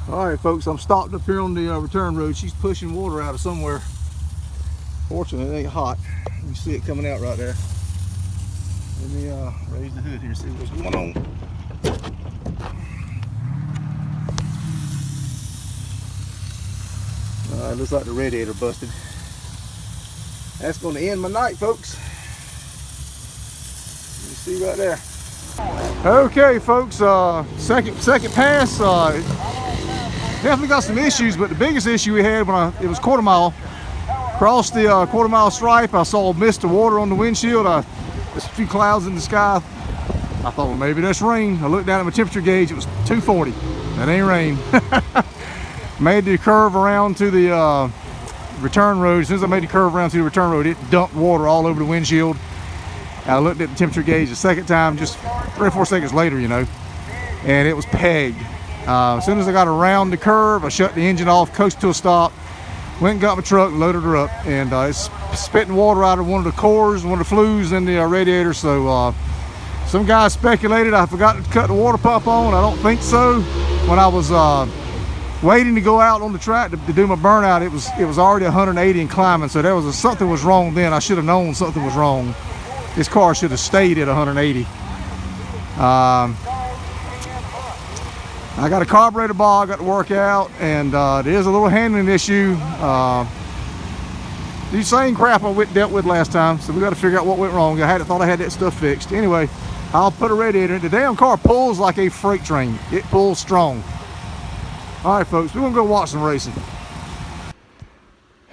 All right, folks, I'm stopped up here on the return road. She's pushing water out of somewhere. Fortunately, it ain't hot. You see it coming out right there. Let me raise the hood here and see what's going on. It looks like the radiator busted. That's going to end my night, folks. You see right there. Okay, folks, second pass. Definitely got some issues, but the biggest issue we had when it was quarter mile. Crossed the quarter mile stripe, I saw a mist of water on the windshield. There's a few clouds in the sky. I thought, well, maybe that's rain. I looked down at my temperature gauge, it was 240. That ain't rain. Made the curve around to the return road. As soon as I made the curve around to the return road, it dumped water all over the windshield. I looked at the temperature gauge the second time, just 3 or 4 seconds later, you know, and it was pegged. As soon as I got around the curve, I shut the engine off, coasted to a stop, went and got my truck, loaded her up, and it's spitting water out of one of the cores, one of the flues in the radiator. So some guys speculated I forgot to cut the water pump on. I don't think so. When I was waiting to go out on the track to do my burnout, it was already 180 and climbing, so there was something was wrong then. I should have known something was wrong. This car should have stayed at 180. I got a carburetor ball I got to work out, and there's a little handling issue. The same crap I dealt with last time, so we got to figure out what went wrong. I thought I had that stuff fixed. Anyway, I'll put a radiator in. The damn car pulls like a freight train. It pulls strong. All right, folks, we're gonna go watch some racing.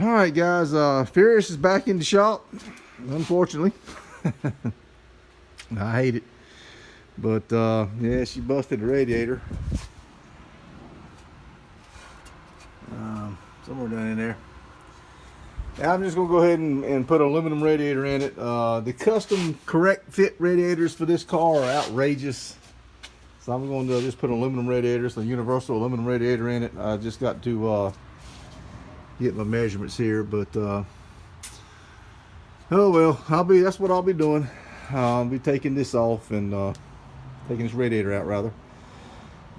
All right, guys, Furious is back in the shop, unfortunately. I hate it, but yeah, she busted the radiator. Somewhere down in there. Now I'm just gonna go ahead and put an aluminum radiator in it. The custom correct fit radiators for this car are outrageous, so I'm going to just put an aluminum radiator, so a universal aluminum radiator in it. I just got to get my measurements here, but oh well, that's what I'll be doing. I'll be taking this off and taking this radiator out rather.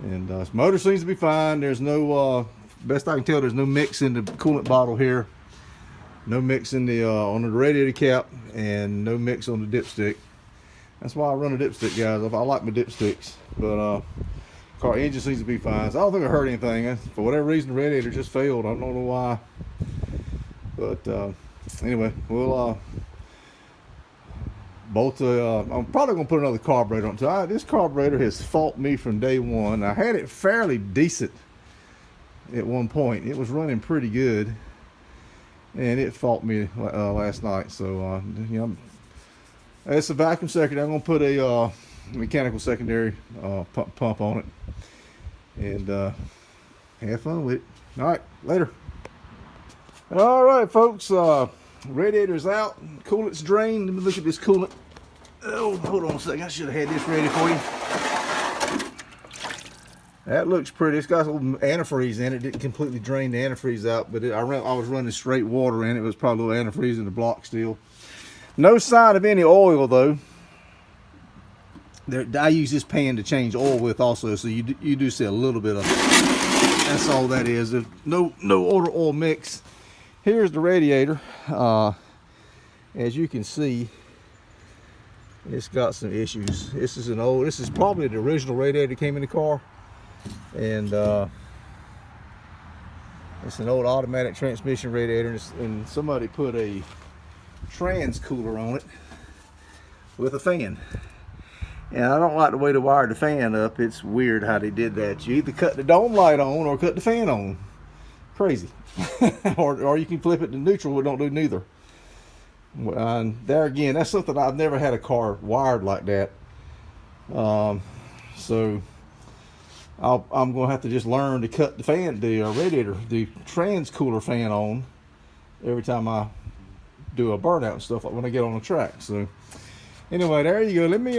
And this motor seems to be fine. There's no best I can tell, there's no mix in the coolant bottle here, no mix in the on the radiator cap, and no mix on the dipstick. That's why I run a dipstick, guys. I like my dipsticks, but car engine seems to be fine, so I don't think I heard anything. For whatever reason, the radiator just failed. I don't know why, but anyway, we'll I'm probably gonna put another carburetor on. So this carburetor has faulted me from day one. I had it fairly decent at one point. It was running pretty good, and it faulted me last night. So you know, it's a vacuum secondary. I'm gonna put a mechanical secondary pump on it, and have fun with it. All right, later. All right, folks. Radiator's out, coolant's drained. Let me look at this coolant. Oh, hold on a second. I should have had this ready for you. That looks pretty. It's got a little antifreeze in it. Didn't completely drain the antifreeze out, but I was running straight water in it. It was probably a little antifreeze in the block still. No sign of any oil though. I use this pan to change oil with also, so you do see a little bit of it. That's all that is. There's no oil mix. Here's the radiator. As you can see, it's got some issues. This is probably the original radiator that came in the car, and it's an old automatic transmission radiator, and somebody put a trans cooler on it with a fan. And I don't like the way they wired the fan up. It's weird how they did that. You either cut the dome light on or cut the fan on. Crazy. or you can flip it to neutral, but don't do neither. And there again, that's something I've never had a car wired like that. So I'm gonna have to just learn to cut the fan, the radiator, the trans cooler fan on every time I do a burnout and stuff, like when I get on the track. So anyway, there you go. Let me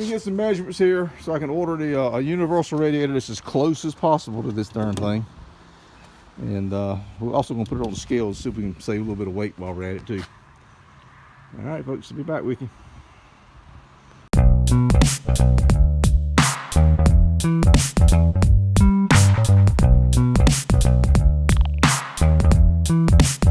get some measurements here so I can order a universal radiator that's as close as possible to this darn thing. And we're also going to put it on the scales, see if we can save a little bit of weight while we're at it too. All right, folks, I'll be back with you. Peace.